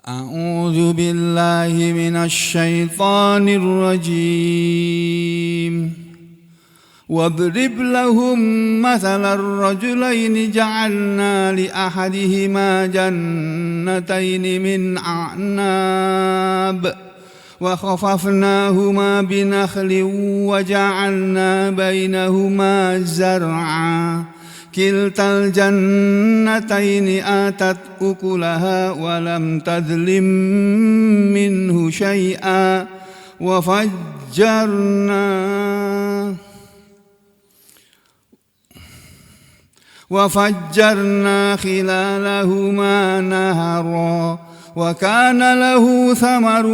أعوذ بالله من الشيطان الرجيم واضرب لهم مثل الرجلين جعلنا لأحدهما جنتين من أعناب وخففناهما بنخل وجعلنا بينهما زرعا كلتا الجنتين آتت أكلها ولم تظلم منه شيئا وفجرنا خلالهما نهرا وكان له ثمر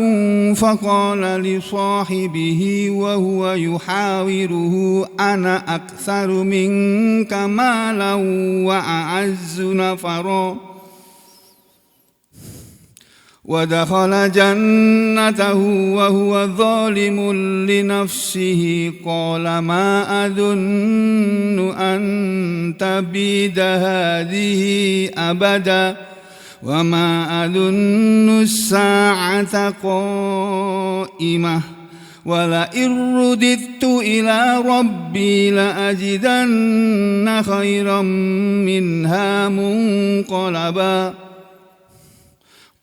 فقال لصاحبه وهو يحاوره أنا أكثر منك مالا وأعز نفرا ودخل جنته وهو ظالم لنفسه قال ما أظن أن تبيد هذه أبدا وما أظن الساعة قائمة ولئن رددت إلى ربي لأجدن خيرا منها منقلبا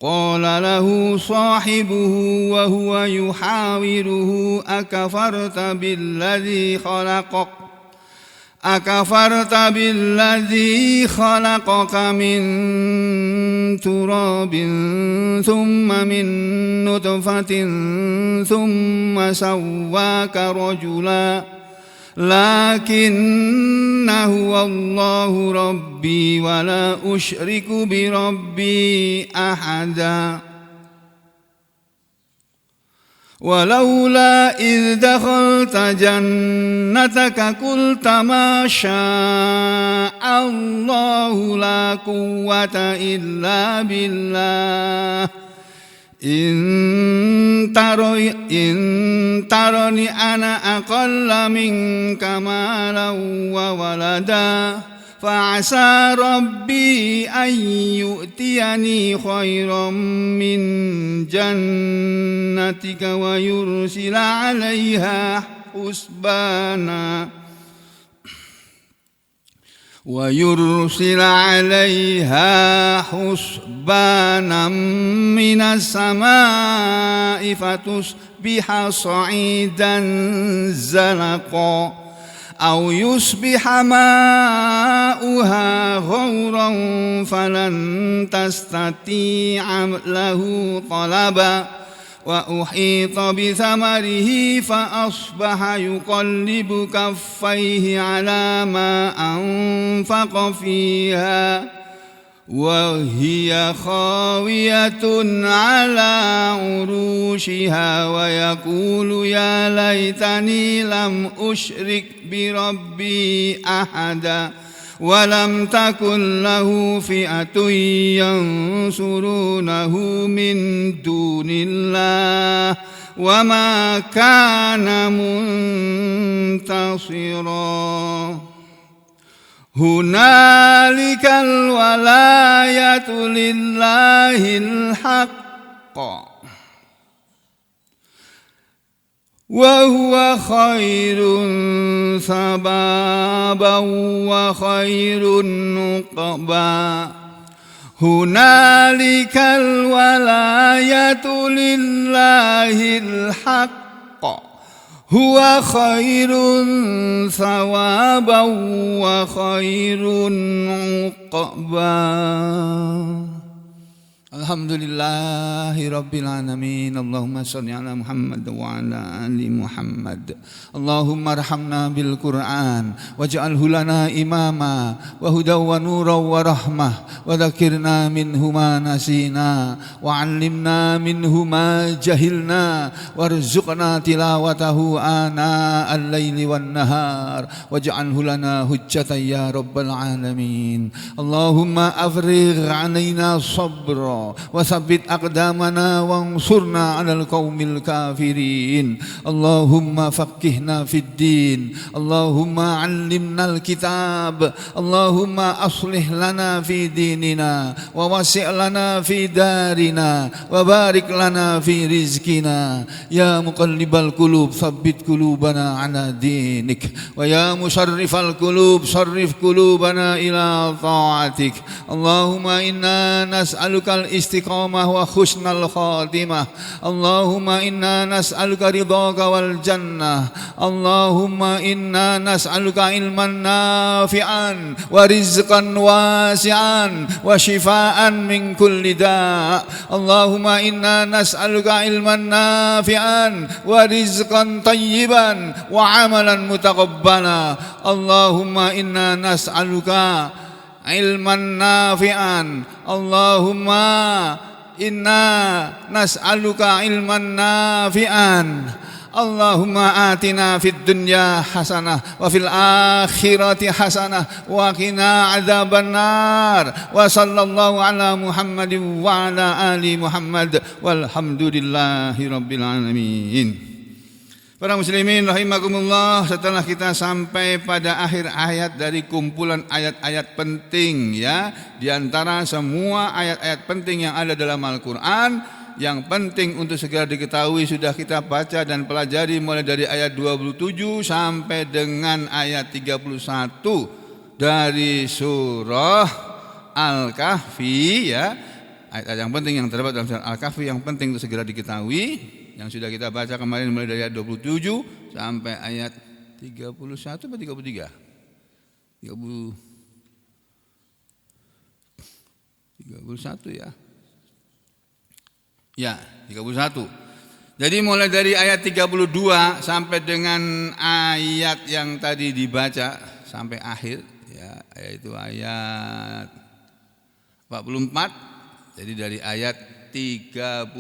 قال له صاحبه وهو يحاوره أكفرت بالذي خلقك من تراب ثم من نطفة ثم سواك رجلا لكن هو الله ربي ولا أشرك بربي أحدا ولولا إذ دخلت جنتك قلت ما شاء الله لا قوة إلا بالله إن ترني أنا أقل منك مالا وولدا فعسى ربي أن يؤتيني خيرا من جنتك ويرسل عليها حسبانا من السماء فتصبح صعيدا زلقا أو يصبح ماؤها غورا فلن تستطيع له طلبا وأحيط بثمره فأصبح يقلب كفيه على ما أنفق فيها وهي خاوية على عروشها ويقول يا ليتني لم أشرك بربي أحدا ولم تكن له فئة ينصرونه من دون الله وما كان منتصرا هنالك الولاية لله الحق وهو خير ثوابا وخير عقبا هنالك الولاية لله الحق هو خير ثوابا وخير عقبا Alhamdulillahi Rabbil Alamin. Allahumma salli ala Muhammad wa ala ali Muhammad. Allahumma arhamna bil Qur'an waj'alhu lana imama wa hudaw wa nura wa rahmah wa dzakirna minhu ma nasina wa 'allimna minhu ma jahilna warzuqna tilawatahu ana al-laili wan nahar waj'alhu lana hujjatan ya rabbal alamin. Allahumma afrigh 'alaina sabra وثبت أقدامنا وانصرنا على القوم الكافرين اللهم فقهنا في الدين اللهم علمنا الكتاب اللهم أصلح لنا في ديننا ووسع لنا في دارنا وبارك لنا في رزقنا يا مقلب القلوب ثبت قلوبنا على دينك ويا مصرف القلوب صرف قلوبنا إلى طاعتك اللهم إنا نسألك الاستقامة وحسن الخاتمة اللهم إنا نسألك رضاك والجنة اللهم إنا نسألك علما نافعا ورزقا واسعا وشفاء من كل داء اللهم إنا نسألك علما نافعا ورزقا طيبا وعملا متقبلا اللهم إنا نسألك علما نافعا اللهم إنا نسألك علما نافعا اللهم آتنا في الدنيا حسنة وفي الآخرة حسنة وقنا عذاب النار وصلى الله على محمد وعلى آل محمد والحمد لله رب العالمين. Para muslimin rahimakumullah, setelah kita sampai pada akhir ayat dari kumpulan ayat-ayat penting ya, di antara semua ayat-ayat penting yang ada dalam Al-Qur'an, yang penting untuk segera diketahui sudah kita baca dan pelajari mulai dari ayat 27 sampai dengan ayat 31 dari surah Al-Kahfi ya. Ayat yang penting yang terdapat dalam surah Al-Kahfi yang penting untuk segera diketahui, yang sudah kita baca kemarin mulai dari ayat 27 sampai ayat 31 atau 33? 31 ya. Ya, 31. Jadi mulai dari ayat 32 sampai dengan ayat yang tadi dibaca sampai akhir ya, yaitu ayat 44. Jadi dari ayat 32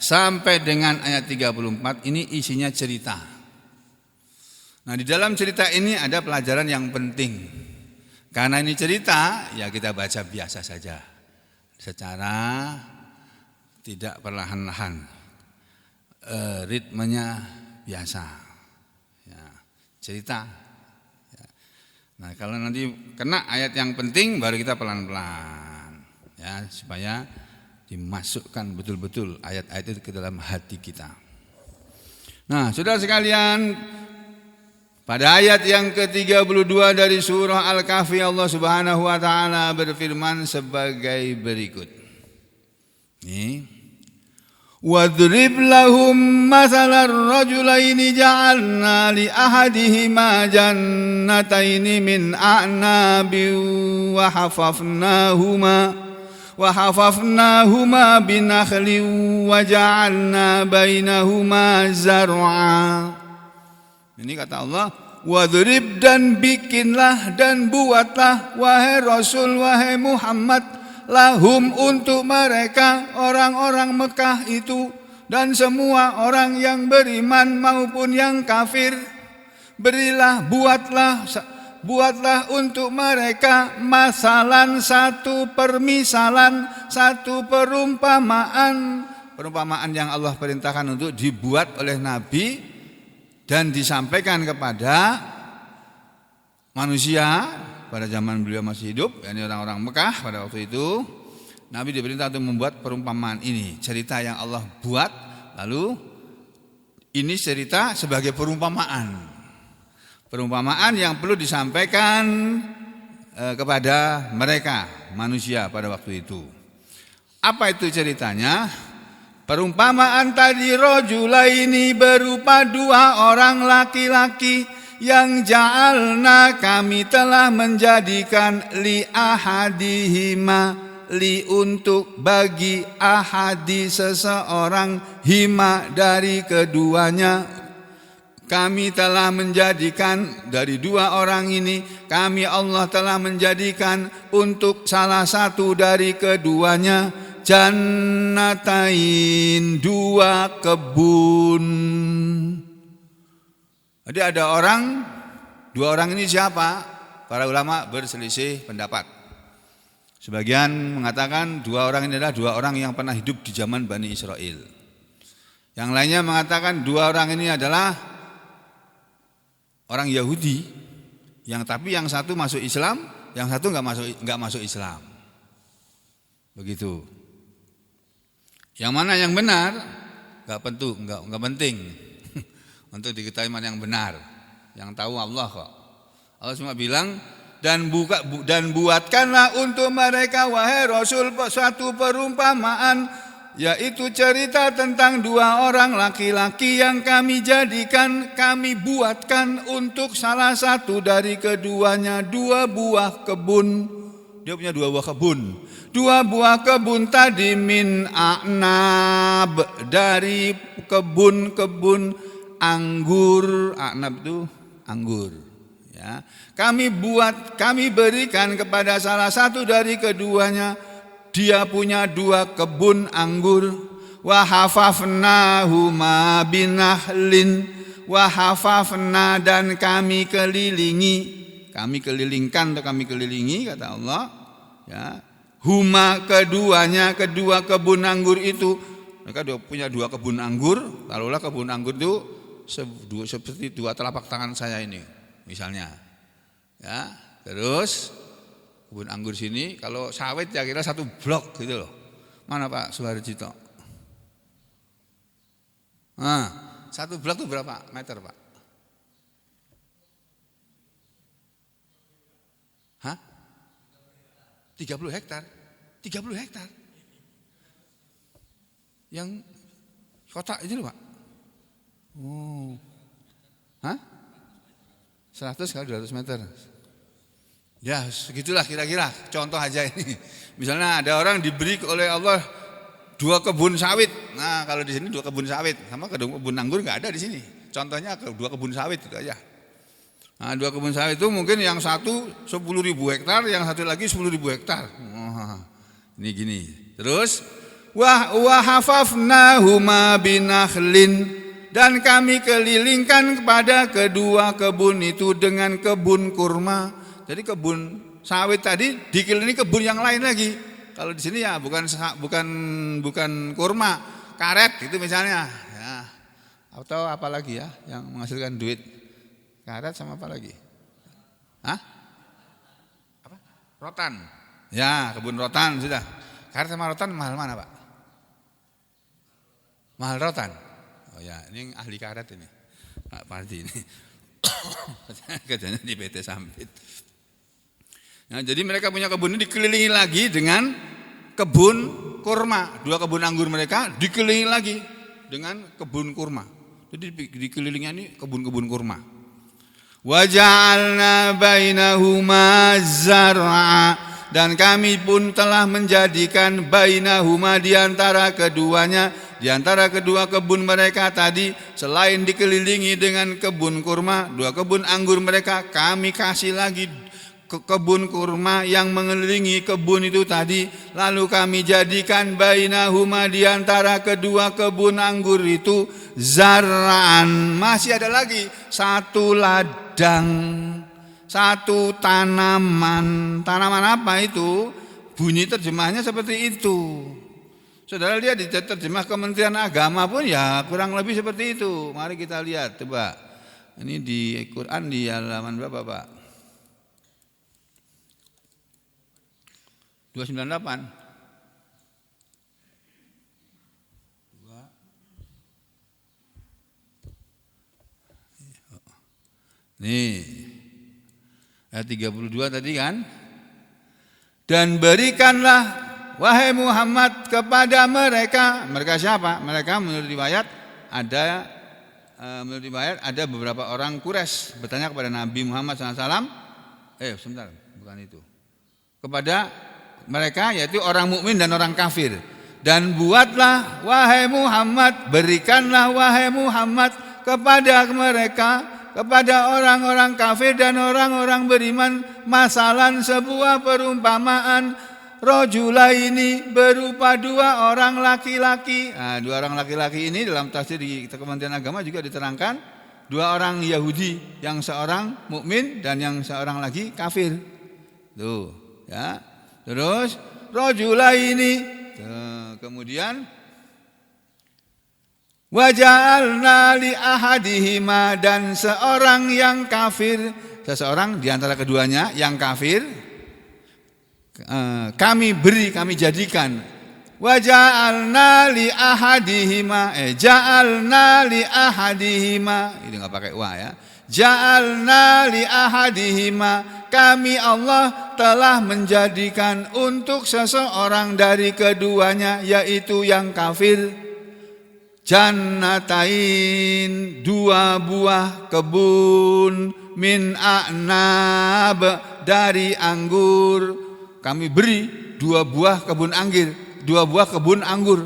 sampai dengan ayat 34 ini isinya cerita. Nah, di dalam cerita ini ada pelajaran yang penting. Karena ini cerita, ya kita baca biasa saja. Secara tidak perlahan-lahan, ritmenya biasa ya, cerita ya. Nah kalau nanti kena ayat yang penting baru kita pelan-pelan ya, supaya dimasukkan betul-betul ayat-ayat itu ke dalam hati kita. Nah saudara sekalian, pada ayat yang ke-32 dari surah Al-Kahfi Allah Subhanahu wa taala berfirman sebagai berikut. Nih, wadrib lahum mathalar rajulaini ja'alna li ahadihima jannataini min a'nabin wa hafafnahuma binakhlin wa ja'alna bainahuma zar'a. Ini kata Allah, wadrib dan bikinlah dan buatlah wahai Rasul wahai Muhammad lahum untuk mereka orang-orang Mekah itu dan semua orang yang beriman maupun yang kafir, buatlah untuk mereka masalan, satu permisalan, satu perumpamaan yang Allah perintahkan untuk dibuat oleh Nabi dan disampaikan kepada manusia pada zaman beliau masih hidup, yakni orang-orang Mekah pada waktu itu. Nabi diperintah untuk membuat perumpamaan ini, cerita yang Allah buat, lalu ini cerita sebagai perumpamaan yang perlu disampaikan kepada mereka manusia pada waktu itu. Apa itu ceritanya? Perumpamaan tadi, rajulaini berupa dua orang laki-laki yang ja'alna kami telah menjadikan li ahadihima, li untuk bagi ahadi seseorang, hima dari keduanya. Kami telah menjadikan dari dua orang ini, kami Allah telah menjadikan untuk salah satu dari keduanya jannatain, dua kebun. Jadi ada dua orang ini siapa? Para ulama berselisih pendapat. Sebagian mengatakan dua orang ini adalah dua orang yang pernah hidup di zaman Bani Israel. Yang lainnya mengatakan dua orang ini adalah orang Yahudi, tapi yang satu masuk Islam, yang satu nggak masuk Islam. Begitu. Yang mana yang benar? Nggak penting untuk diketahui mana yang benar. Yang tahu Allah kok. Allah cuma bilang dan buatkanlah untuk mereka wahai Rasul suatu perumpamaan, yaitu cerita tentang dua orang laki-laki yang kami buatkan untuk salah satu dari keduanya dua buah kebun. Dia punya dua buah kebun. Dua buah kebun tadi min a'nab, dari kebun-kebun anggur. A'nab itu anggur. Ya. Kami berikan kepada salah satu dari keduanya, dia punya dua kebun anggur. Wa hafafnahuma binahlin, wa hafafna, dan kami kelilingkan atau kami kelilingi, kata Allah, ya. Huma, keduanya, kedua kebun anggur itu. Mereka punya dua kebun anggur. Taruhlah kebun anggur itu seperti dua telapak tangan saya ini, misalnya. Ya, terus kebun anggur sini, kalau sawit ya kira satu blok gitu loh. Mana Pak Suharjito? Satu blok itu berapa meter Pak? 30 hektar. 30 hektar. Yang kotak itu loh Pak. 100 kali 200 meter. Ya segitulah kira-kira, contoh aja ini. Misalnya ada orang diberi oleh Allah dua kebun sawit. Nah kalau di sini dua kebun sawit, sama kebun anggur nggak ada di sini. Contohnya dua kebun sawit itu aja. Nah, dua kebun sawit itu mungkin yang satu 10.000 hektar, yang satu lagi 10.000 hektar. Ini gini. Terus wa hafafnahuma binakhlin, dan kami kelilingkan kepada kedua kebun itu dengan kebun kurma. Jadi kebun sawit tadi dikelilingi kebun yang lain lagi. Kalau di sini ya bukan kurma, karet itu misalnya. Ya. Atau apa lagi ya yang menghasilkan duit? Karet sama apa lagi? Apa? Rotan. Ya, kebun rotan sudah. Karet sama rotan mahal mana Pak? Mahal rotan. Oh ya, ini ahli karet ini. Pak Pardi ini. Kerjanya di PT Sampit. Nah, jadi mereka punya kebun ini dikelilingi lagi dengan kebun kurma. Dua kebun anggur mereka dikelilingi lagi dengan kebun kurma. Jadi dikelilingi ini kebun-kebun kurma. Waja'alna bainahuma zar'a, dan kami pun telah menjadikan bainahuma, di antara keduanya, di antara kedua kebun mereka tadi, selain dikelilingi dengan kebun kurma, dua kebun anggur mereka, kami kasih lagi kebun kurma yang mengelilingi kebun itu tadi. Lalu kami jadikan bainahuma, di antara kedua kebun anggur itu, zar'an, masih ada lagi satu ladang, satu tanaman. Tanaman apa itu? Bunyi terjemahnya seperti itu. Saudara lihat di terjemah Kementerian Agama pun ya kurang lebih seperti itu. Mari kita lihat, coba. Ini di Quran di halaman berapa Pak? 298. Nih, ayat 32 tadi kan. Dan berikanlah wahai Muhammad kepada mereka. Mereka siapa? Mereka menurut riwayat ada beberapa orang Quraisy bertanya kepada Nabi Muhammad SAW. Sebentar, bukan itu. Kepada mereka, yaitu orang mukmin dan orang kafir. Dan buatlah wahai Muhammad, berikanlah wahai Muhammad kepada mereka, kepada orang-orang kafir dan orang-orang beriman, masalan, sebuah perumpamaan, rojulaini, berupa dua orang laki-laki. Nah, dua orang laki-laki ini dalam tafsir di Kementerian Agama juga diterangkan dua orang Yahudi, yang seorang mukmin dan yang seorang lagi kafir. Tuh, ya. Terus rajulaini. Kemudian wa ja'alna li ahadihima, dan seorang yang kafir, seseorang di antara keduanya yang kafir kami jadikan. Wa ja'alna li ahadihima, ja'alna li ahadihima, ini enggak pakai wa ya. Ja'alna li ahadihima, kami Allah telah menjadikan untuk seseorang dari keduanya, yaitu yang kafir, jannatain, dua buah kebun, min a'nab, dari anggur. Kami beri dua buah kebun anggur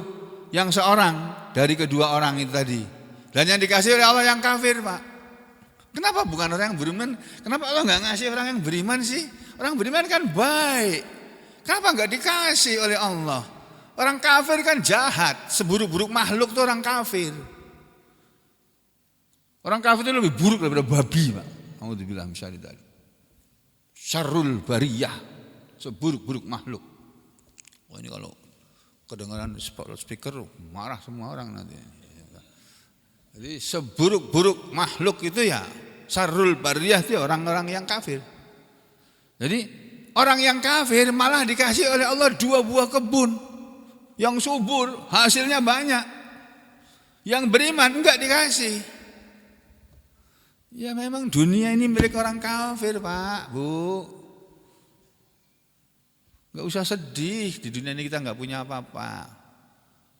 yang seorang dari kedua orang itu tadi. Dan yang dikasih oleh Allah yang kafir, Pak. Kenapa bukan orang yang beriman? Kenapa Allah enggak ngasih orang yang beriman sih? Orang beriman kan baik. Kenapa enggak dikasih oleh Allah? Orang kafir kan jahat, seburuk-buruk makhluk tuh orang kafir. Orang kafir itu lebih buruk daripada babi, Pak. Alhamdulillah misalnya tadi. Syarrul bariyah, seburuk-buruk makhluk. Wah, ini kalau kedengaran speaker marah semua orang nanti. Jadi seburuk-buruk makhluk itu ya syarrul bariyah itu orang-orang yang kafir. Jadi orang yang kafir malah dikasih oleh Allah dua buah kebun yang subur, hasilnya banyak. Yang beriman enggak dikasih. Ya memang dunia ini milik orang kafir, Pak, Bu. Enggak usah sedih, di dunia ini kita enggak punya apa-apa.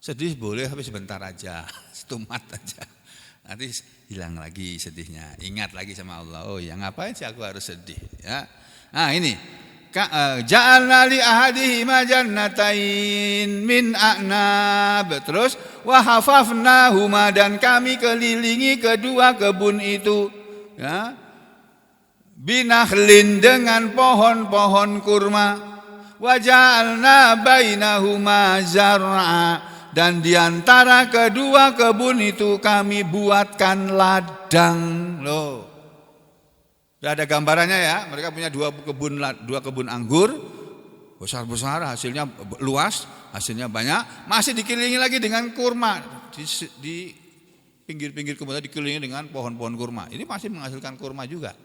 Sedih boleh tapi sebentar aja, setumat aja. Nanti hilang lagi sedihnya, ingat lagi sama Allah. Oh ya, ngapain sih aku harus sedih ya? Nah ini ja'alna li ahadihima jannatain min a'nab. Terus wa hafafnahuma, dan kami kelilingi kedua kebun itu ya, binakhlin, dengan pohon-pohon kurma. Wa ja'alna bainahuma zar'a, dan diantara kedua kebun itu kami buatkan ladang. Loh, sudah ada gambarannya ya. Mereka punya dua kebun anggur, besar-besar, hasilnya luas, hasilnya banyak. Masih dikelilingi lagi dengan kurma. Di pinggir-pinggir kebun dikelilingi dengan pohon-pohon kurma. Ini masih menghasilkan kurma juga.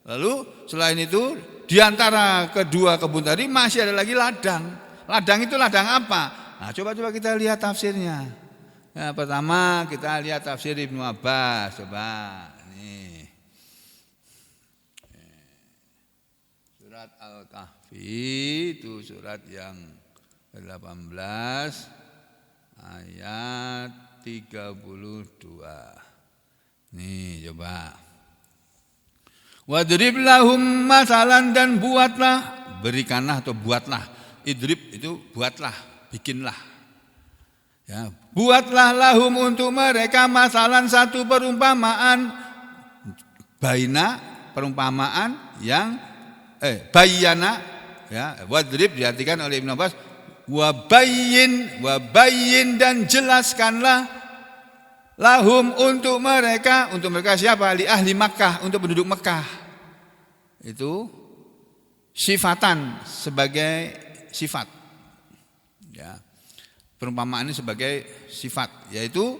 Lalu selain itu, diantara kedua kebun tadi masih ada lagi ladang. Ladang itu ladang apa? Nah, coba kita lihat tafsirnya. Ya, pertama kita lihat tafsir Ibnu Abbas. Coba nih. Surat Al-Kahfi itu surat yang ke-18 ayat 32. Nih, coba. Wadrib lahum masalan, dan buatlah, berikanlah atau buatlah. Idrib itu buatlah, bikinlah. Ya, buatlah lahum untuk mereka masalan, satu perumpamaan, baina, perumpamaan yang bayana ya, wadrib diartikan oleh Ibnu Abbas wabayyin, dan jelaskanlah lahum untuk mereka siapa? Li ahli Makkah, untuk penduduk Makkah. Itu sifatan, sebagai sifat. Ya. Perumpamaan ini sebagai sifat, yaitu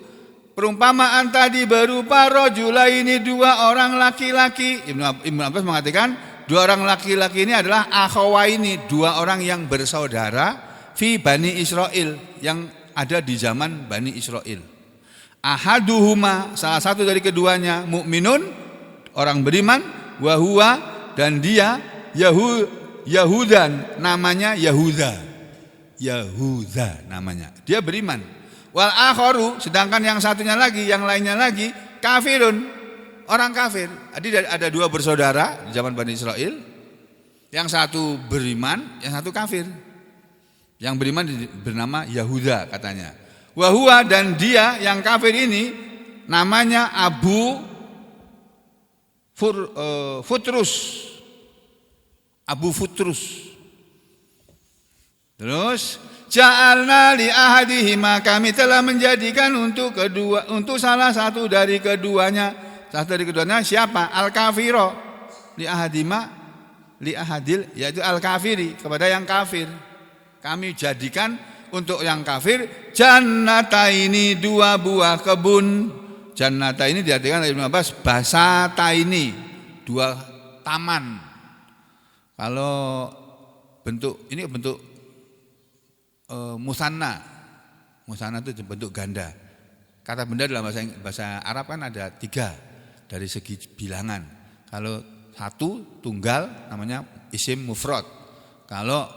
perumpamaan tadi berupa rajulaini, dua orang laki-laki. Ibnu Abbas mengatakan dua orang laki-laki ini adalah akhawaini, dua orang yang bersaudara fi Bani Israil, yang ada di zaman Bani Israil. Ahaduhuma, salah satu dari keduanya, mukminun, orang beriman, wa huwa, dan dia Yahudan, namanya Yahuda namanya, dia beriman. Wal akharu, sedangkan yang satunya lagi, yang lainnya lagi, kafirun, orang kafir. Jadi ada dua bersaudara di zaman Bani Israil, yang satu beriman, yang satu kafir. Yang beriman bernama Yahuda katanya. Wa huwa, dan dia yang kafir ini namanya Abu Futrus. Abu Futrus. Terus ja'alna li ahadihima, kami telah menjadikan untuk salah satu dari keduanya. Salah satu dari keduanya siapa? Al-kafiro li ahadihima, li ahadil, yaitu al-kafiri, kepada yang kafir. Kami jadikan untuk yang kafir jannata ini 2 buah kebun. Jannata ini diartikan oleh Ibnu Abbas basata ini 2 taman. Kalau bentuk ini bentuk musanna. Musanna itu bentuk ganda. Kata benda dalam bahasa Arab kan ada 3 dari segi bilangan. Kalau 1 tunggal namanya isim mufrad. Kalau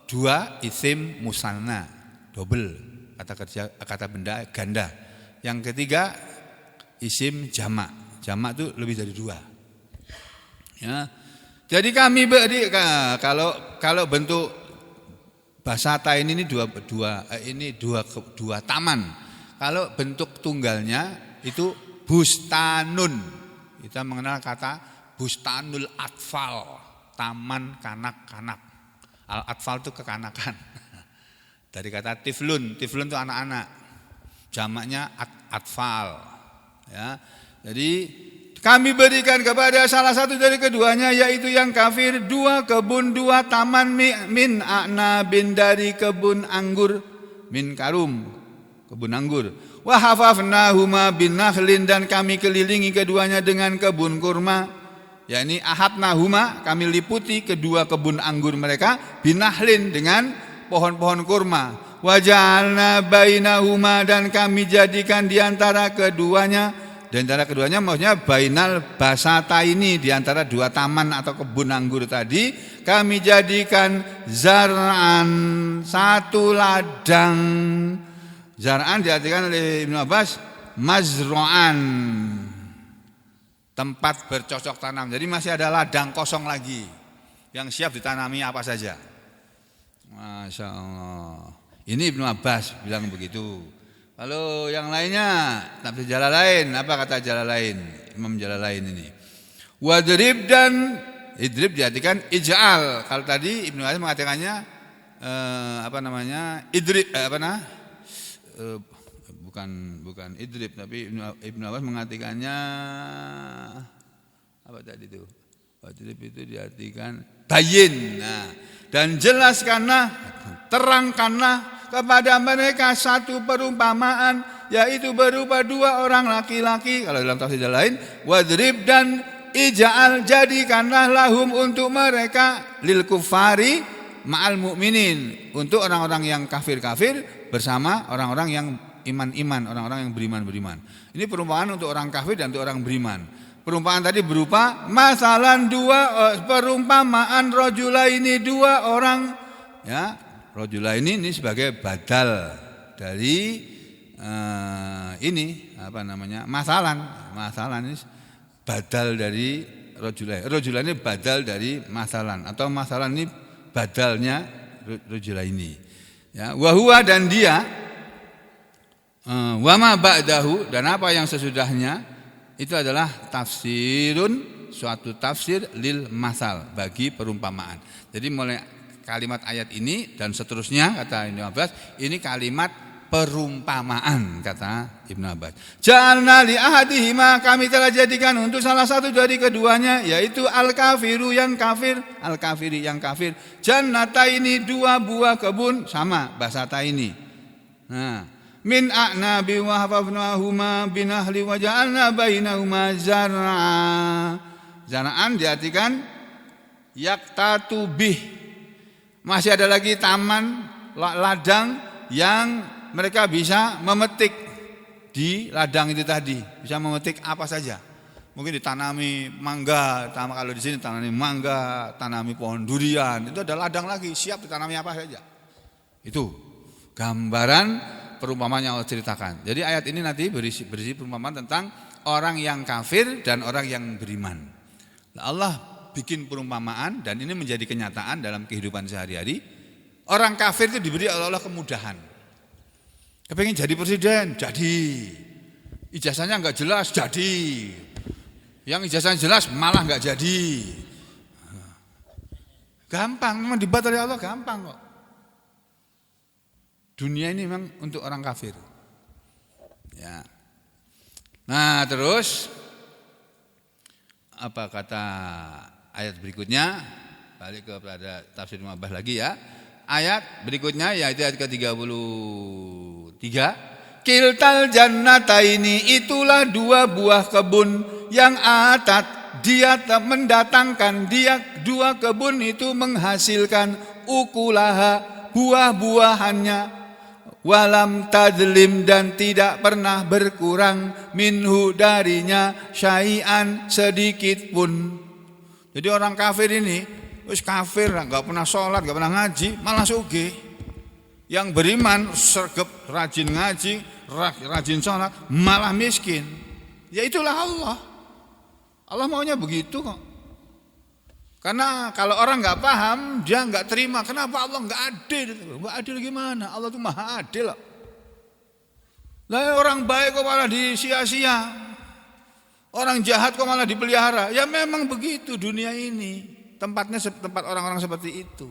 2 isim musanna, double, kata benda ganda. Yang ketiga isim jamak. Jamak itu lebih dari 2. Ya. Jadi kami beri kalau bentuk basata ini dua taman. Kalau bentuk tunggalnya itu bustanun. Kita mengenal kata bustanul atfal, taman kanak-kanak. Al-atfal itu kekanakan. Dari kata tiflun, tiflun itu anak-anak. Jamaknya atfal. Ya. Jadi kami berikan kepada salah satu dari keduanya, yaitu yang kafir 2 kebun 2 taman min a'nabin, dari kebun anggur, min karum, kebun anggur. Wa hafafnahuma bin nakhlin, dan kami kelilingi keduanya dengan kebun kurma. yakni ahatnahuma, kami liputi kedua kebun anggur mereka, binahlin, dengan pohon-pohon kurma. Waja'alna bainahuma, dan kami jadikan diantara keduanya, maksudnya bainal basata ini, diantara dua taman atau kebun anggur tadi, kami jadikan zar'an, satu ladang. Zar'an diartikan oleh Ibnu Abbas mazro'an, tempat bercocok tanam. Jadi masih ada ladang kosong lagi yang siap ditanami apa saja. Masya Allah. Ini Ibnu Abbas bilang begitu. Kalau yang lainnya, tafsir Jalalain, apa kata Jalalain? Imam Jalalain ini. Wadrib, dan idrib diartikan ij'al. Kalau tadi Ibnu Abbas mengatakannya idrib, bukan idrib, tapi Ibnu Abbas mengartikannya apa tadi itu? Idrib itu diartikan bayin. Nah, dan jelaskanlah, terangkanlah kepada mereka satu perumpamaan, yaitu berupa dua orang laki-laki. Kalau dalam tafsir lain, wadrib dan ija'al, jadikanlah lahum untuk mereka, lil kufari ma'al mu'minin, untuk orang-orang yang kafir-kafir bersama orang-orang yang iman-iman, orang-orang yang beriman-beriman. Ini perumpamaan untuk orang kafir dan untuk orang beriman. Perumpamaan tadi berupa masalan perumpamaan rojulaini, dua orang, ya. Rojulaini ini sebagai badal dari masalan ini badal dari rojulaini. Rojulaini badal dari masalan, atau masalan ini badalnya rojulaini. Ya, wahua, dan dia, wama ba'dahu, dan apa yang sesudahnya, itu adalah tafsirun, suatu tafsir lil masal, bagi perumpamaan. Jadi mulai kalimat ayat ini dan seterusnya, kata Ibnu Abbas, ini kalimat perumpamaan, kata Ibnu Abbas. Ja'alna li ahadihima, kami telah jadikan untuk salah satu dari keduanya, yaitu al-kafiru, yang kafir, al-kafiri, yang kafir, jannata ini, dua buah kebun, sama basata ini. Nah, min a'nabi wa hafafnahuma binahli wa ja'alna bainahuma zar'a. Zar'an diartikan yaktatu bih. Masih ada lagi taman, ladang yang mereka bisa memetik di ladang itu tadi. Bisa memetik apa saja. Mungkin ditanami mangga, kalau di sini tanami mangga, tanami pohon durian. Itu ada ladang lagi, siap ditanami apa saja. Itu gambaran perumpamaan yang Allah ceritakan. Jadi ayat ini nanti berisi perumpamaan tentang orang yang kafir dan orang yang beriman. Allah bikin perumpamaan, dan ini menjadi kenyataan dalam kehidupan sehari-hari. Orang kafir itu diberi oleh Allah kemudahan. Kepengen jadi presiden, jadi. Ijazahnya enggak jelas, jadi. Yang ijazahnya jelas malah enggak jadi. Gampang, memang dibuat oleh Allah gampang kok. Dunia ini memang untuk orang kafir. Ya. Nah, terus apa kata ayat berikutnya? balik kepada tafsir Ibnu Abbas lagi ya. Ayat berikutnya yaitu ayat ke-33. Kiltal jannataini, itulah dua buah kebun yang atat, dia mendatangkan, dia dua kebun itu menghasilkan ukulaha, buah-buahannya, walam tadlim, dan tidak pernah berkurang, minhu darinya, syai'an, sedikit pun. Jadi orang kafir ini wis kafir, enggak pernah sholat, enggak pernah ngaji, malah sugih. Yang beriman sergap, rajin ngaji, rajin sholat, malah miskin. Ya itulah Allah. Allah maunya begitu kok. Karena kalau orang enggak paham, dia enggak terima. Kenapa Allah enggak adil? Enggak adil gimana? Allah itu maha adil loh. Lah orang baik kok malah disia-sia. Orang jahat kok malah dipelihara. Ya memang begitu dunia ini. Tempatnya tempat orang-orang seperti itu.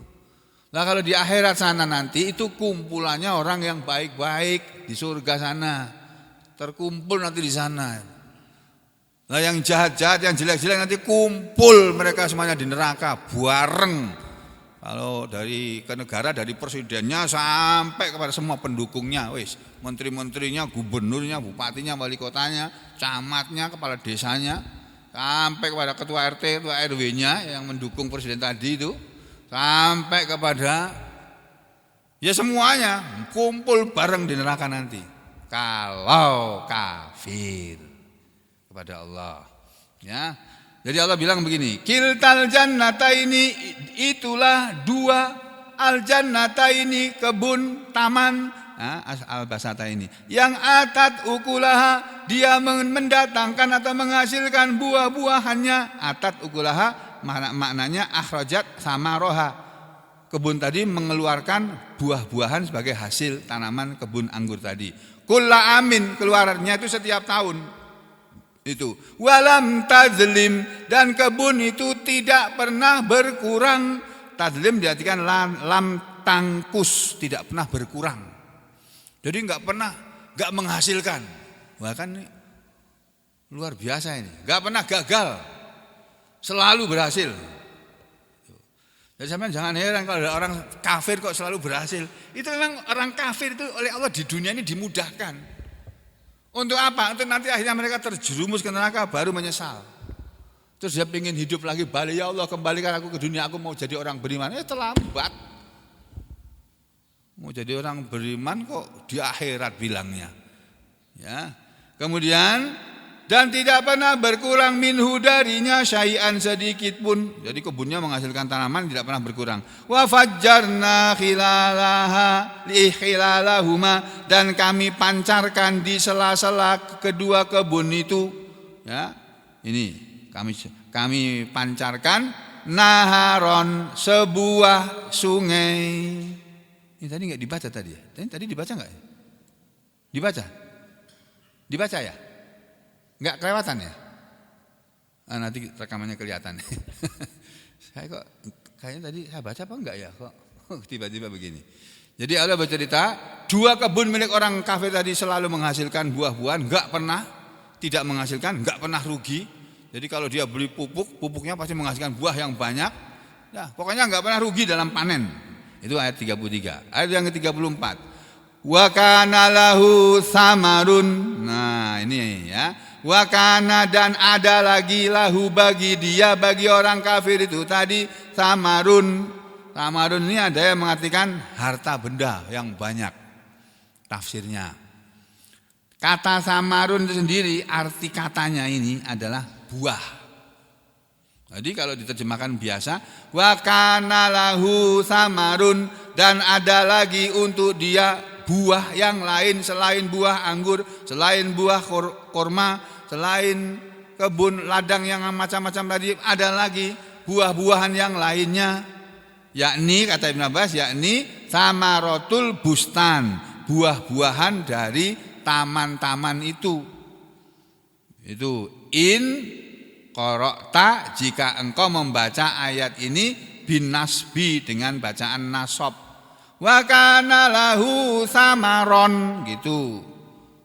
Nah kalau di akhirat sana nanti itu kumpulannya orang yang baik-baik di surga sana. Terkumpul nanti di sana. Nah yang jahat-jahat, yang jelek-jelek nanti kumpul mereka semuanya di neraka bareng. Kalau dari ke negara, dari presidennya sampai kepada semua pendukungnya, wis, menteri-menterinya, gubernurnya, bupatinya, wali kotanya, camatnya, kepala desanya, sampai kepada ketua RT, ketua RW-nya yang mendukung presiden tadi itu, sampai kepada ya semuanya kumpul bareng di neraka nanti. Kalau kafir kepada Allah, ya. Jadi Allah bilang begini, kiltal jannataini, itulah dua al-jannataini, kebun, taman, al-basataini, yang atat ukulaha, dia mendatangkan atau menghasilkan buah-buahannya. Atat ukulaha maknanya akhrajat samaroha, kebun tadi mengeluarkan buah-buahan sebagai hasil tanaman kebun anggur tadi. Kulla amin, keluarnya itu setiap tahun. Itu walam tazlim, dan kebun itu tidak pernah berkurang. Tazlim diartikan lam tangkus, tidak pernah berkurang. Jadi enggak menghasilkan. Bahkan ini luar biasa ini, enggak pernah gagal, selalu berhasil. Jadi sampean jangan heran kalau ada orang kafir kok selalu berhasil. Itu memang orang kafir itu oleh Allah di dunia ini dimudahkan. Untuk apa? Untuk nanti akhirnya mereka terjerumus ke neraka baru menyesal. Terus dia ingin hidup lagi, balik, ya Allah kembalikan aku ke dunia, aku mau jadi orang beriman. Terlambat. Mau jadi orang beriman kok di akhirat bilangnya. Ya. Kemudian dan tidak pernah berkurang minhu darinya syai'an, sedikit pun. Jadi kebunnya menghasilkan tanaman tidak pernah berkurang. Wa fajjarna khilalaha li khilalahuma, dan kami pancarkan di sela-sela kedua kebun itu, ya. Ini kami pancarkan naharon, sebuah sungai. Ini tadi enggak dibaca tadi ya? Tadi dibaca enggak? Dibaca ya? Enggak kelewatan ya? Nanti rekamannya kelihatan. Saya kok kayaknya tadi saya baca apa enggak ya? Kok tiba-tiba begini. Jadi Allah bercerita, dua kebun milik orang kafir tadi selalu menghasilkan buah-buahan, enggak pernah tidak menghasilkan, enggak pernah rugi. Jadi kalau dia beli pupuknya pasti menghasilkan buah yang banyak. Ya, pokoknya enggak pernah rugi dalam panen. Itu ayat 33. Ayat yang ke-34. Wa kana lahu samarun. Nah, ini ya. Wa kana, dan ada lagi lahu bagi dia, bagi orang kafir itu tadi, samarun. Samarun ini ada yang mengartikan harta benda yang banyak. Tafsirnya. Kata samarun itu sendiri arti katanya ini adalah buah. Jadi kalau diterjemahkan biasa, wa kana lahu samarun, dan ada lagi untuk dia buah yang lain selain buah anggur, selain buah korma, selain kebun ladang yang macam-macam tadi, ada lagi buah-buahan yang lainnya, yakni kata Ibnu Abbas, yakni samaratul bustan, buah-buahan dari taman-taman itu. Itu in qara'ta, jika engkau membaca ayat ini bin nasbi, dengan bacaan nasab. Wa kana lahu samaron, gitu.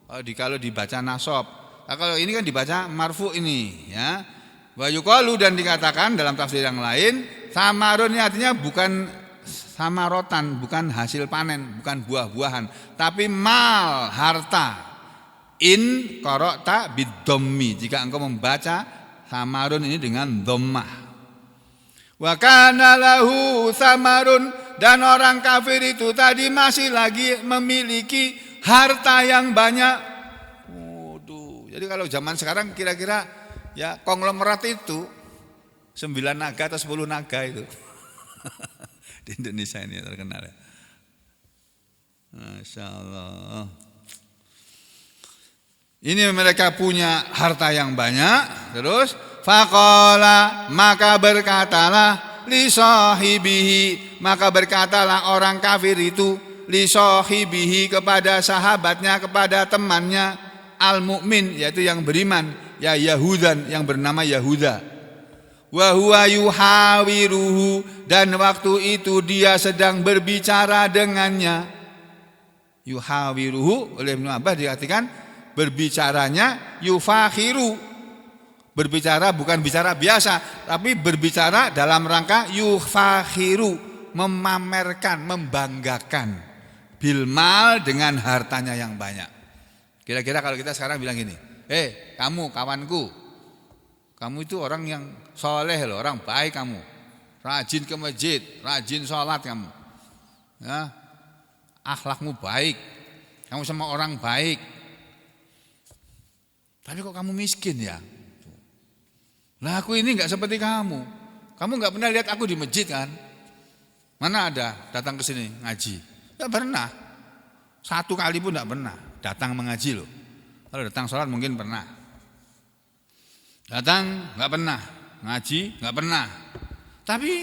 Kalau dibaca nasab. Nah, kalau ini kan dibaca marfu ini, ya. Wa yuqalu, dan dikatakan dalam tafsir yang lain, samarun ini artinya bukan samarotan, bukan hasil panen, bukan buah-buahan, tapi mal, harta. In qara'ta bidhammi, jika engkau membaca samarun ini dengan dhammah. Wa kana lahu samarun, dan orang kafir itu tadi masih lagi memiliki harta yang banyak. Waduh, jadi kalau zaman sekarang kira-kira ya konglomerat itu 9 naga atau 10 naga itu. Di Indonesia ini terkenal ya. Masya Allah. Ini mereka punya harta yang banyak. Terus faqala, maka berkatalah li sahibihi, maka berkatalah orang kafir itu li sahibihi kepada sahabatnya, kepada temannya al mukmin, yaitu yang beriman, ya Yahudan, yang bernama Yahuda. Wa huwa yuhawiruhu, dan waktu itu dia sedang berbicara dengannya. Yuhawiruhu oleh Ibnu Abbas diartikan berbicaranya yufakhiru. Berbicara bukan bicara biasa, tapi berbicara dalam rangka yufakhiru, memamerkan, membanggakan. Bilmal, dengan hartanya yang banyak. Kira-kira kalau kita sekarang bilang gini, kamu kawanku, kamu itu orang yang soleh loh, orang baik kamu, rajin ke masjid, rajin sholat kamu, ya, akhlakmu baik, kamu sama orang baik. Tapi kok kamu miskin ya? Lah aku ini nggak seperti kamu. Kamu nggak pernah lihat aku di masjid kan? Mana ada datang ke sini ngaji? Nggak pernah. Satu kali pun nggak pernah datang mengaji loh. Kalau datang sholat mungkin pernah. Datang nggak pernah, ngaji nggak pernah. Tapi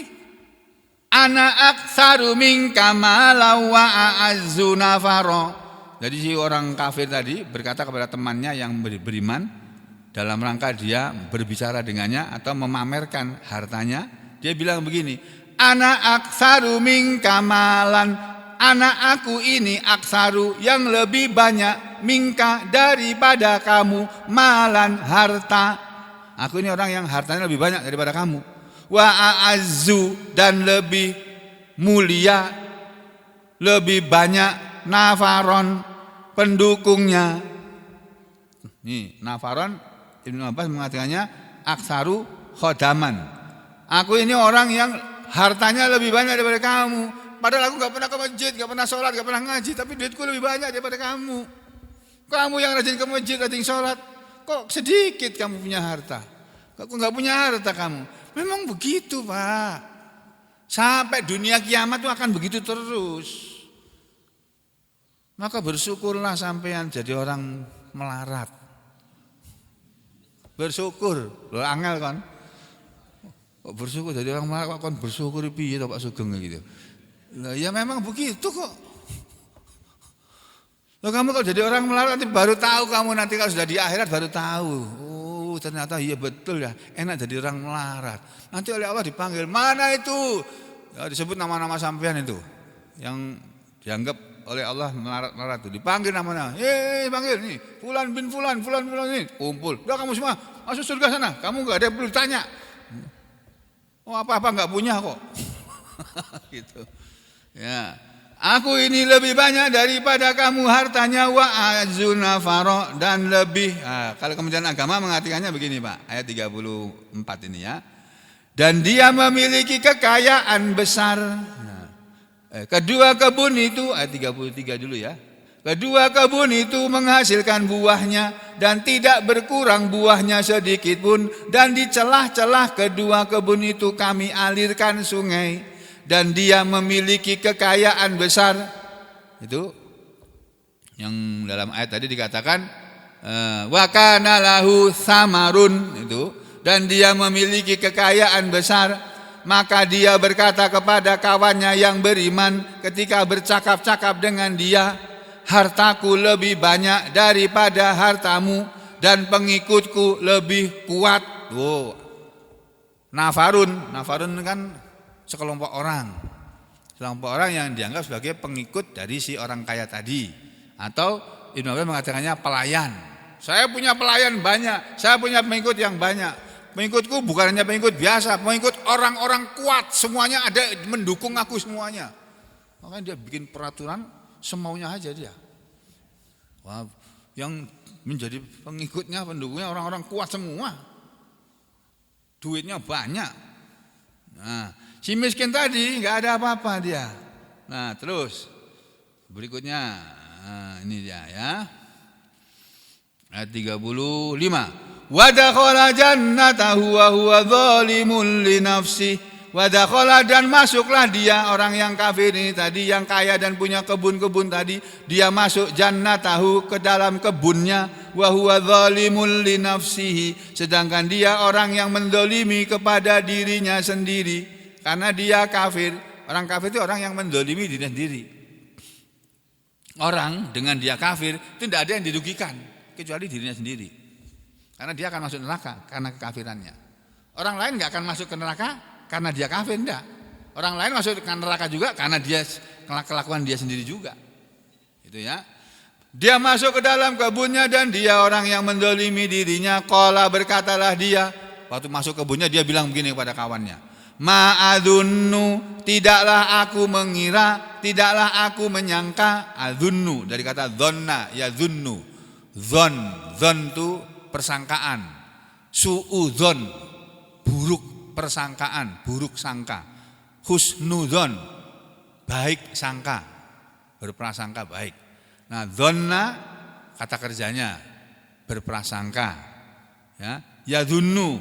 ana aktsaru minka malan wa a'azzu nafara. Jadi si orang kafir tadi berkata kepada temannya yang beriman dalam rangka dia berbicara dengannya atau memamerkan hartanya. Dia bilang begini, ana aktsaru minka malan, anak aku ini aksaru yang lebih banyak, minka daripada kamu, malan harta. Aku ini orang yang hartanya lebih banyak daripada kamu. Wa a'azzu, dan lebih mulia, lebih banyak nafaron, pendukungnya. Nih, nafaron Ibnu Abbas mengatakannya aksaru khodaman. Aku ini orang yang hartanya lebih banyak daripada kamu. Padahal aku gak pernah ke masjid, gak pernah sholat, gak pernah ngaji, tapi duitku lebih banyak daripada kamu. Kamu yang rajin ke masjid, rajin sholat, kok sedikit kamu punya harta? Kok gak punya harta kamu? Memang begitu Pak. Sampai dunia kiamat itu akan begitu terus. Maka bersyukurlah sampean jadi orang melarat. Bersyukur, loh angel kan? Kok bersyukur jadi orang melarat, kok kan bersyukur piye to Pak Sugeng gitu. Nah, ya memang begitu kok. Loh, kamu kalau jadi orang melarat nanti baru tahu, kamu nanti kalau sudah di akhirat baru tahu. Oh, ternyata iya betul ya, enak jadi orang melarat. Nanti oleh Allah dipanggil, mana itu? Ya, disebut nama-nama sampean itu yang dianggap oleh Allah melarat-melarat itu, dipanggil nama-nama. Panggil nih, fulan bin fulan ini, kumpul. Udah kamu semua masuk surga sana. Kamu enggak ada yang perlu ditanya. Oh, apa-apa enggak punya kok. Gitu. Ya. Aku ini lebih banyak daripada kamu hartanya, wa azuna faro, dan lebih. Nah, kalau Kementerian Agama mengartikannya begini Pak, ayat 34 ini ya. Dan dia memiliki kekayaan besar. Kedua kebun itu, ayat 33 dulu ya. Kedua kebun itu menghasilkan buahnya dan tidak berkurang buahnya sedikit pun, dan di celah-celah kedua kebun itu kami alirkan sungai. Dan dia memiliki kekayaan besar. Itu yang dalam ayat tadi dikatakan wa kana lahu samarun itu, dan dia memiliki kekayaan besar. Maka dia berkata kepada kawannya yang beriman ketika bercakap-cakap dengan dia, hartaku lebih banyak daripada hartamu dan pengikutku lebih kuat. Oh. Nafarun kan sekelompok orang yang dianggap sebagai pengikut dari si orang kaya tadi, atau Ibnu Abbas mengatakannya pelayan. Saya punya pelayan banyak, saya punya pengikut yang banyak. Pengikutku bukan hanya pengikut biasa, pengikut orang-orang kuat, semuanya ada mendukung aku semuanya. Makanya dia bikin peraturan semaunya aja dia. Wah, yang menjadi pengikutnya, pendukungnya orang-orang kuat semua. Duitnya banyak. Nah, si miskin tadi nggak ada apa-apa dia. Nah, terus berikutnya, ini dia ya. Ayat 35. Wa dakhala jannatahu wa huwa zalimun li nafsihi. Wa dakhala, dan masuklah dia, orang yang kafir ini tadi, yang kaya dan punya kebun-kebun tadi, dia masuk jannatahu, ke dalam kebunnya, wa huwa zalimun li nafsihi, sedangkan dia orang yang menzalimi kepada dirinya sendiri, karena dia kafir. Orang kafir itu orang yang menzalimi dirinya sendiri. Orang dengan dia kafir itu tidak ada yang dirugikan kecuali dirinya sendiri, karena dia akan masuk neraka karena kekafirannya. Orang lain nggak akan masuk ke neraka karena dia kafir, enggak. Orang lain masuk ke neraka juga karena dia kelakuan dia sendiri juga. Itu ya. Dia masuk ke dalam kebunnya dan dia orang yang menzalimi dirinya. Qala, berkatalah dia, waktu masuk kebunnya dia bilang begini kepada kawannya, ma'adunnu, tidaklah aku mengira, tidaklah aku menyangka. Adunnu dari kata dzanna, ya dzunnu. Dzon itu persangkaan. Su'udzon, buruk persangkaan, buruk sangka. Husnudzon, baik sangka, berprasangka baik. Nah, dzonna kata kerjanya berprasangka. Ya, yadzunnu,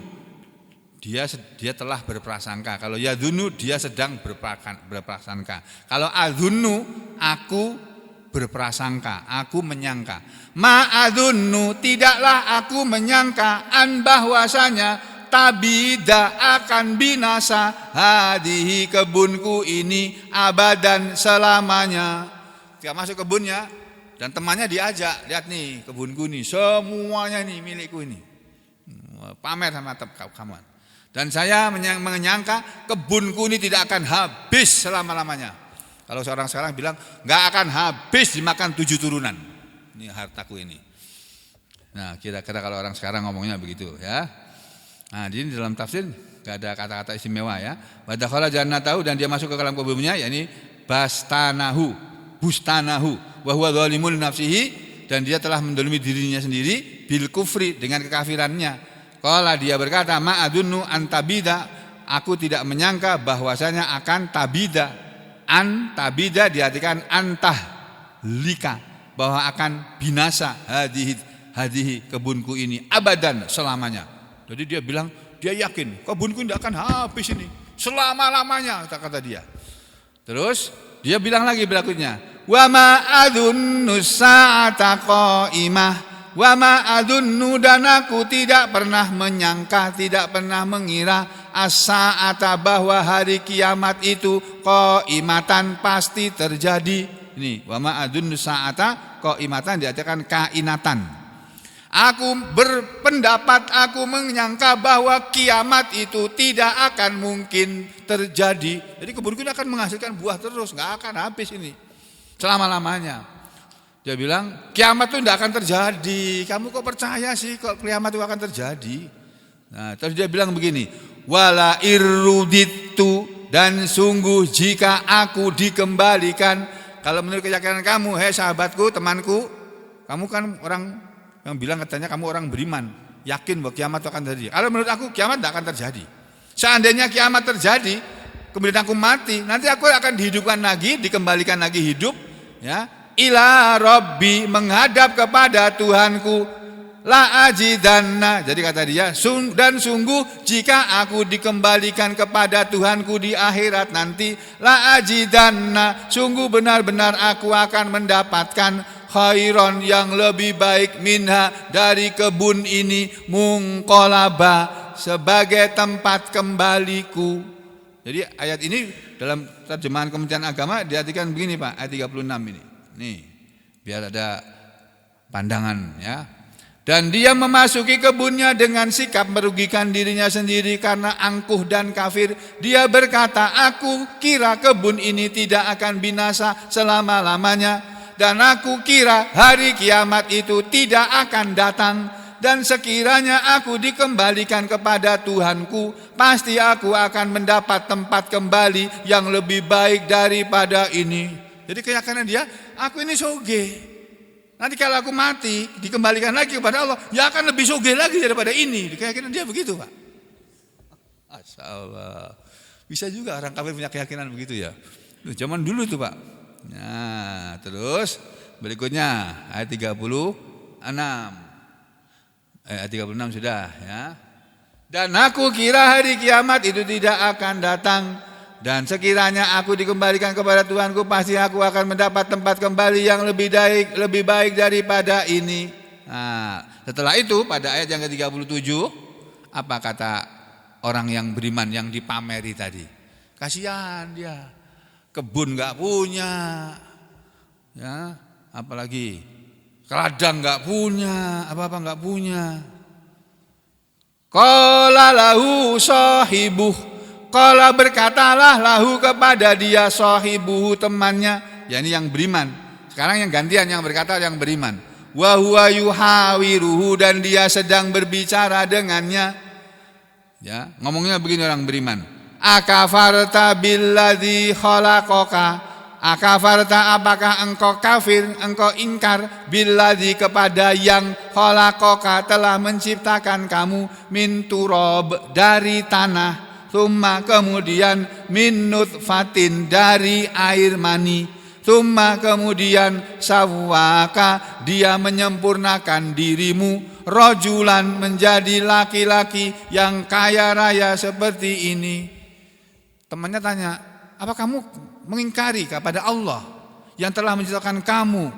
dia telah berprasangka. Kalau yadzunnu, dia sedang berprasangka. Kalau adzunnu, aku berprasangka, aku menyangka. Ma'adzunnu, tidaklah aku menyangka, an bahwasanya tabida akan binasa hadihi, kebunku ini, abadan selamanya. Dia masuk kebunnya dan temannya diajak, lihat nih kebunku nih, semuanya nih milikku ini. Pamer sama kawan. Dan saya menyangka kebunku ini tidak akan habis selama-lamanya. Kalau seorang sekarang bilang nggak akan habis dimakan 7 turunan. Ini hartaku ini. Nah, kira-kira kalau orang sekarang ngomongnya begitu ya. Nah, di dalam tafsir nggak ada kata-kata istimewa ya. Wa dakhala jannatahu, dan dia masuk ke dalam kebunnya, yakni bustanahu, wa huwa zalimun nafsihi, dan dia telah menzalimi dirinya sendiri bil kufri, dengan kekafirannya. Qala, dia berkata, ma'adunnu antabida, aku tidak menyangka bahwasanya akan tabida. An tabida diartikan antah lika, bahwa akan binasa hadihi kebunku ini abadan selamanya. Jadi dia bilang, dia yakin kebunku tidak akan habis ini selama-lamanya, kata dia. Terus dia bilang lagi berikutnya, wa ma adunnu sa'ata qa'imah, wa ma adunnu, dan aku tidak pernah menyangka, tidak pernah mengira, as-sa'ata, bahwa hari kiamat itu qa'imatan, pasti terjadi. Ini wa ma adunnu sa'ata qa'imatan diartikan kainatan. Aku berpendapat, aku menyangka bahwa kiamat itu tidak akan mungkin terjadi. Jadi kebun kita akan menghasilkan buah terus, nggak akan habis ini selama-lamanya. Dia bilang kiamat itu tidak akan terjadi. Kamu kok percaya sih kok kiamat itu akan terjadi? Nah, terus dia bilang begini, wala irruditu, dan sungguh jika aku dikembalikan. Kalau menurut keyakinan kamu, hei sahabatku, temanku, kamu kan orang yang bilang katanya kamu orang beriman, yakin bahwa kiamat itu akan terjadi. Kalau menurut aku kiamat tidak akan terjadi. Seandainya kiamat terjadi, kemudian aku mati, nanti aku akan dihidupkan lagi, dikembalikan lagi hidup, ya, ila Rabbi, menghadap kepada Tuhanku. La ajidanna, jadi kata dia, dan sungguh jika aku dikembalikan kepada Tuhanku di akhirat nanti, la ajidanna, sungguh benar-benar aku akan mendapatkan khairon, yang lebih baik, minha, dari kebun ini, munqalaba, sebagai tempat kembaliku. Jadi ayat ini dalam terjemahan Kementerian Agama diartikan begini Pak, ayat 36 ini. Nih, biar ada pandangan ya. Dan dia memasuki kebunnya dengan sikap merugikan dirinya sendiri karena angkuh dan kafir. Dia berkata, aku kira kebun ini tidak akan binasa selama-lamanya, dan aku kira hari kiamat itu tidak akan datang. Dan sekiranya aku dikembalikan kepada Tuhanku, pasti aku akan mendapat tempat kembali yang lebih baik daripada ini. Jadi keyakinan dia, aku ini soge. Nanti kalau aku mati, dikembalikan lagi kepada Allah, ya akan lebih soge lagi daripada ini. Keyakinan dia begitu, Pak. Masya Allah. Bisa juga orang kafir punya keyakinan begitu ya. Zaman dulu tuh, Pak. Nah, terus berikutnya ayat 36. Ayat 36 sudah ya. Dan aku kira hari kiamat itu tidak akan datang, dan sekiranya aku dikembalikan kepada Tuhanku, pasti aku akan mendapat tempat kembali yang lebih baik daripada ini. Nah, setelah itu pada ayat yang ke-37 apa kata orang yang beriman yang dipameri tadi? Kasihan dia, kebun enggak punya. Ya, apalagi ladang enggak punya, apa-apa enggak punya. Qala lahu sahibuh, qala berkatalah lahu kepada dia sahibuhu temannya, yakni yang beriman. Sekarang yang gantian, yang berkata yang beriman. Wa huwa yuhawiruhu, dan dia sedang berbicara dengannya. Ya, ngomongnya begini orang beriman. Akafarta billadzi khalaqaka, akafarta apakah engkau kafir, engkau ingkar billadzi kepada yang khalaqaka telah menciptakan kamu min turab dari tanah, tsumma kemudian min nutfatin dari air mani, tsumma kemudian sawwaka dia menyempurnakan dirimu rajulan menjadi laki-laki yang kaya raya seperti ini. Temannya tanya, apa kamu mengingkari kepada Allah yang telah menciptakan kamu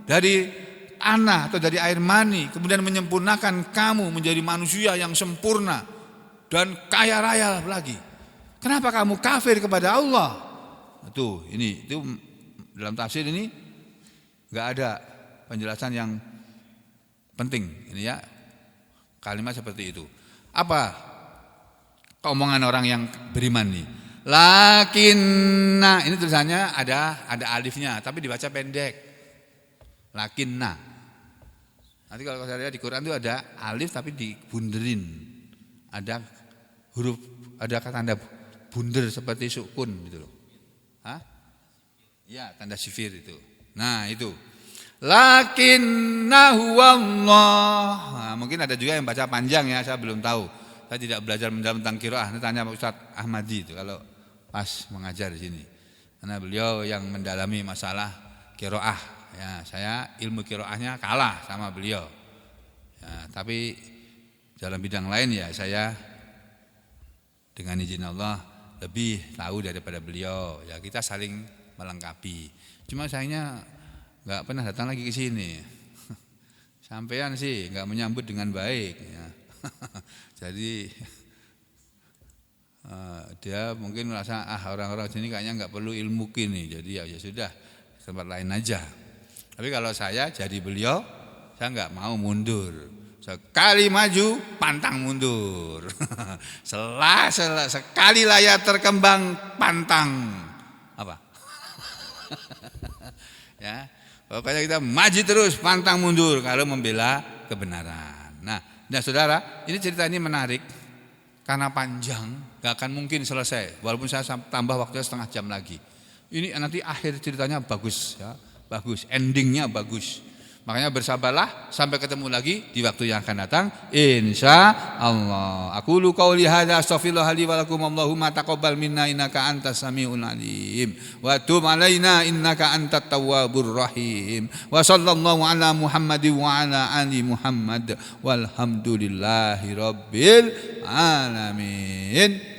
dari tanah atau dari air mani, kemudian menyempurnakan kamu menjadi manusia yang sempurna dan kaya raya lagi? Kenapa kamu kafir kepada Allah? Itu dalam tafsir ini enggak ada penjelasan yang penting ini ya. Kalimat seperti itu. Apa keomongan orang yang beriman nih? Lakinna, ini tulisannya ada alifnya tapi dibaca pendek. Lakinna. Nanti kalau saya lihat di Quran itu ada alif tapi dibunderin. Ada huruf, ada tanda bunder seperti sukun gitu loh. Hah? Ya, tanda sifir itu. Nah, itu. Lakinnahu Allah. Nah, mungkin ada juga yang baca panjang ya, saya belum tahu. Saya tidak belajar mendalam tentang qiraah. Nanti tanya Pak Ustadz Ahmadi itu kalau pas mengajar di sini. Karena beliau yang mendalami masalah qiraah. Ya, saya ilmu qiraahnya kalah sama beliau. Ya, tapi dalam bidang lain ya saya dengan izin Allah lebih tahu daripada beliau. Ya, kita saling melengkapi. Cuma sayangnya enggak pernah datang lagi ke sini. Sampean sih enggak menyambut dengan baik ya. Jadi dia mungkin merasa orang-orang sini kayaknya enggak perlu ilmu kini. Jadi ya sudah tempat lain aja. Tapi kalau saya jadi beliau, saya enggak mau mundur. Sekali maju pantang mundur. Sekali layar terkembang pantang apa? Ya, pokoknya kita maju terus pantang mundur kalau membela kebenaran. Nah, saudara, ini cerita ini menarik karena panjang, gak akan mungkin selesai. Walaupun saya tambah waktunya setengah jam lagi. Ini nanti akhir ceritanya bagus, ya, bagus, endingnya bagus. Makanya bersabarlah sampai ketemu lagi di waktu yang akan datang insya Allah. Aku lu qauli hadza astaghfirullah li wa lakum Allahumma taqabbal minna innaka antas samiul alim wa tub alaina innaka antat tawwabur rahim. Wa sallallahu ala Muhammadin wa ala ali Muhammad walhamdulillahi rabbil alamin.